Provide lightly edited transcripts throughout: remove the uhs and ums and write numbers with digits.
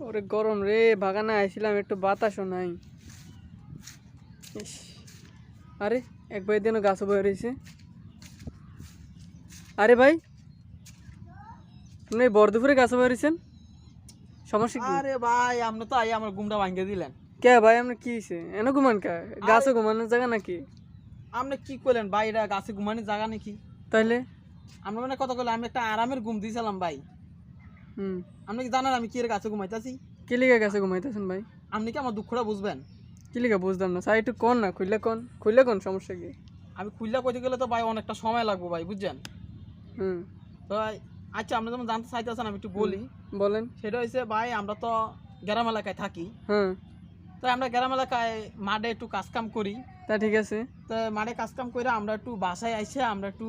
ওরে গরম রে, বাগানে আইছিলাম একটু বাতাসও নাই। ইস, আরে এক ভাই দিনও গাছও বয়ে রয়েছে। আরে ভাই, আপনি বর দুপুরে গাছও বয়ে রয়েছেন, সমস্যা কি? আরে ভাই আপনি তো আই আমার ঘুমটা ভাঙিয়ে দিলেন। কে ভাই আপনি কি হয়েছে? এনে ঘুমান কা? গাছও ঘুমানোর জায়গা নাকি? আপনি কি করলেন ভাই? এটা গাছে ঘুমানোর জায়গা নাকি? তাইলে আমরা মানে কথা কইলে আমি একটা আরামের ঘুম দিয়েছিলাম ভাই। আপনি কি জানেন আমি কি এর গাছে ঘুমাইতেছি? কি লিগা গাছে ঘুমাইতেছেন ভাই? আপনি কি আমার দুঃখটা বুঝবেন? কি লিগা বুঝলাম না, স্যার একটু কোন না, খুললে কোন সমস্যা কি? আমি খুললা কইতে গেলে তো ভাই অনেকটা সময় লাগবে ভাই, বুঝছেন? হুম, তো আচ্ছা আপনি যেমন জানতে চাইতেছেন আমি একটু বলি। বলেন। সেটা হচ্ছে ভাই আমরা তো গ্রাম এলাকায় থাকি। হ্যাঁ, তো আমরা গ্রাম এলাকায় মাঠে একটু কাজ কাম করি। তা ঠিক আছে। তো মাঠে কাজ কাম করে আমরা একটু বাসায় আইসে আমরা একটু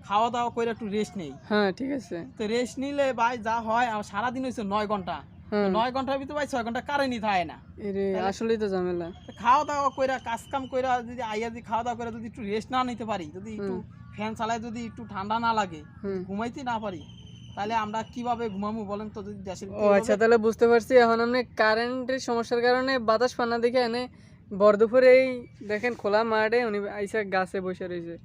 খাওয়া দাওয়া করে একটু রেস্ট নেই। হ্যাঁ ঠিক আছে। তো রেস্ট নিলে ভাই যা হয় আমার সারাদিন হয়েছে 9 ঘন্টা। হ্যাঁ, 9 ঘন্টার ভিতরে ভাই 6 ঘন্টা কারেন্টই থাকে না। এরে আসলেই তো ঝামেলা। তো খাওয়া দাওয়া করে কাজ কাম করে যদি আইয়া যদি খাওয়া দাওয়া করে যদি একটু রেস্ট না নিতে পারি, যদি একটু ফ্যান চালায় যদি একটু ঠান্ডা না লাগে, হুম। ঘুমাইতে না পারি, তাহলে আমরা কিভাবে ঘুমাবো বলেন তো? যদি দেশের ও আচ্ছা, তাহলে বুঝতে পারছি। এখন আপনি কারেন্টের সমস্যার কারণে বাতাস পানা দেখে এনে ভর দুপুরে এই দেখেন খোলা মাঠে উনি আইসা গাছে বসে রয়েছে,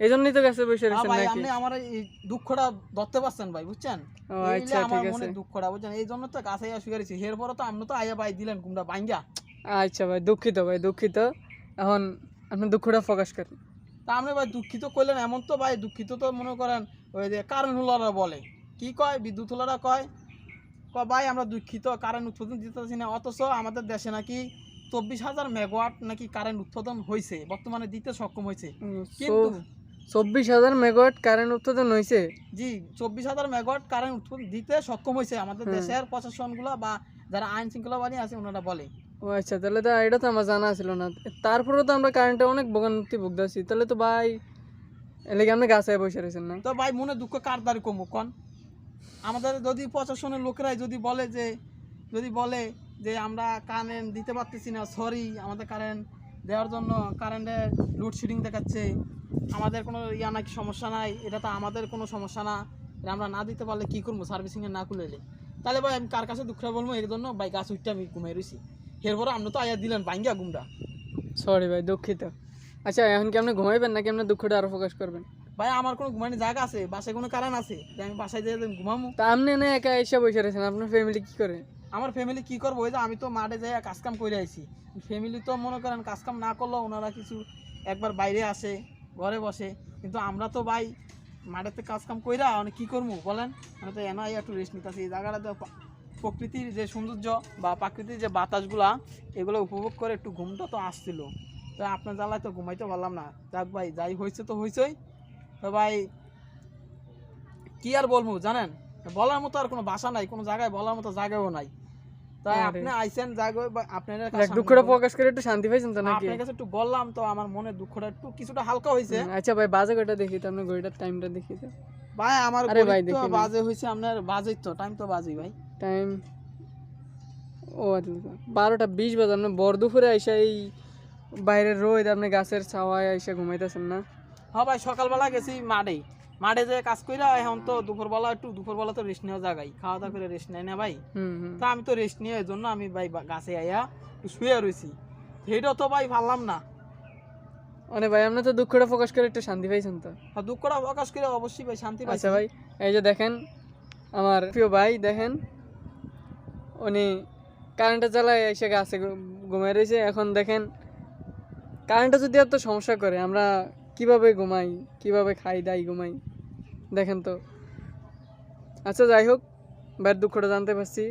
এই জন্যই তো গাছে বসে রয়েছেন ভাই নাকি? আপনি আমার এই দুঃখটা ধরতে পারছেন ভাই, বুঝছেন? ও এই আচ্ছা আমার ঠিক মনে আছে। দুঃখটা, বুঝছেন? এই জন্য তো গাছে আইয়া শুয়ে রয়েছি। এরপরে তো আপনি তো আইয়া ভাই দিলেন ঘুমটা ভাঙ্গা। আচ্ছা ভাই, দুঃখিত ভাই, দুঃখিত। এখন আপনি দুঃখটা প্রকাশ করেন। তা আপনি ভাই দুঃখিত করলেন, এমন তো ভাই দুঃখিত তো মনে করেন ওই যে কারেন্ট হোলাররা বলে, কি কয় বিদ্যুৎ হোলাররা কয়, ভাই আমরা দুঃখিত কারেন্ট উৎপাদন দিতে পারছি না, অথচ আমাদের দেশে নাকি 24,000 মেগাওয়াট নাকি কারেন্ট উৎপাদন হয়েছে, বর্তমানে দিতে সক্ষম হয়েছে। কিন্তু 24,000 মেগাওয়াট কারেন্ট উৎপাদন হয়েছে? জি, 24,000 মেগাওয়াট কারেন্ট উৎপাদন দিতে সক্ষম হয়েছে আমাদের দেশের প্রশাসনগুলো বা যারা আইন শৃঙ্খলা বাহিনী আছে ওনারা বলে। ও আচ্ছা, তাহলে তো এটা তো আমার জানা ছিল না। তারপরেও তো আমরা কারেন্টে অনেক ভোগান্তি ভুগতেছি, তাহলে তো ভাই এলাকা আপনি গাছে বসে রয়েছেন না? তো ভাই মনে দুঃখ কার দ্বারা কমু কন? আমাদের যদি প্রশাসনের লোকেরাই যদি বলে যে আমরা কারেন্ট দিতে পারতেছি না, সরি আমাদের কারেন্ট দেওয়ার জন্য কারেন্টে লোডশেডিং দেখাচ্ছে, আমাদের কোনো নাকি সমস্যা নাই, এটা তো আমাদের কোনো সমস্যা না, এটা আমরা না দিতে পারলে কী করবো সার্ভিসিংয়ে না খুলে, তাহলে ভাই আমি কার কাছে দুঃখটা বলবো? এর জন্য ভাই গাছ উঠতে আমি ঘুমাই রয়েছি। এরপরে আপনি তো আয়া দিলেন ভাঙ্গা ঘুমটা। সরি ভাই, দুঃখিত। আচ্ছা, এখন কি আপনি ঘুমাইবেন নাকি আপনি দুঃখটা আরো প্রকাশ করবেন? ভাই আমার কোনো ঘুমানোর জায়গা আছে? বাসায় কোনো কারেন্ট আছে যে আমি বাসায় যেয়ে ঘুমামো? তা আপনি না একা এসে বসে রয়েছেন, আপনার ফ্যামিলি কি করে? আমার ফ্যামিলি কি করবো? ওই যে আমি তো মাঠে যাই কাজকাম করে আইছি। ফ্যামিলি তো মনে করেন কাজকাম না করলেও ওনারা কিছু একবার বাইরে আসে, ঘরে বসে, কিন্তু আমরা তো ভাই মাঠেতে কাজকাম কইরা অনেক কী করবো বলেন? আমি তো এনা একটু রেস্ট নিতেছি। এই জায়গাটা তো প্রকৃতির যে সৌন্দর্য বা প্রাকৃতিক যে বাতাসগুলা এগুলো উপভোগ করে একটু ঘুমটা তো আসছিল। তো আপনার জ্বালায় তো ঘুমাইতে পারলাম না। যাক ভাই, যাই হয়েছে তো হয়েছেই। তো ভাই কি আর বলবো জানেন, বলার মতো আর কোনো ভাষা নাই, কোনো জায়গায় বলার মতো জায়গাও নাই। তাই আপনি আইসেন জায়গায়, আপনার দুঃখটা প্রকাশ করে একটু শান্তি পাইছেন তো নাকি? আপনার কাছে একটু বললাম তো আমার মনে দুঃখটা একটু কিছুটা হালকা হয়েছে। আচ্ছা ভাই, বাজে কয়টা দেখি তো, আপনি ঘড়িটার টাইমটা দেখি তো। ভাই আমার আরে ভাই তো দেখি বাজে হয়েছে আপনার, বাজে তো টাইম তো বাজে ভাই। টাইম, ও আচ্ছা 12টা 20 বাজে। আপনি বর দুপুরে আইসা এই বাইরের রোদ, আপনি গাছের ছাওয়ায় আইসা ঘুমাইতেছেন না? হ্যাঁ ভাই, সকালবেলা গেছি মাঠে যে কাজ কইরা এখন তো দুপুরবেলা তো রেস্ট নেওয়া জায়গায়, খাওয়া দাওয়া করে রেস্ট নেয় না ভাই। তা আমি তো রেস্ট নিয়ে এই জন্য আমি ভাই গাছে আইয়া একটু শুয়ে রয়েছি। সেটাও তো ভাই ভাবলাম না। মানে ভাই আপনি তো দুঃখটা প্রকাশ করে একটু শান্তি পাইছেন তো? দুঃখটা প্রকাশ করে অবশ্যই ভাই শান্তি পাইছি। আচ্ছা ভাই, এই যে দেখেন আমার প্রিয় ভাই, দেখেন উনি কারেন্টটা চালায় এসে গাছে ঘুমাই রয়েছে। এখন দেখেন কারেন্টটা যদি এত সমস্যা করে, আমরা কিভাবে ঘুমাই, কিভাবে খাই দাই ঘুমাই, দেখেন তো। আচ্ছা যাই হোক, ভাইয়ের দুঃখটা জানতে পারছি।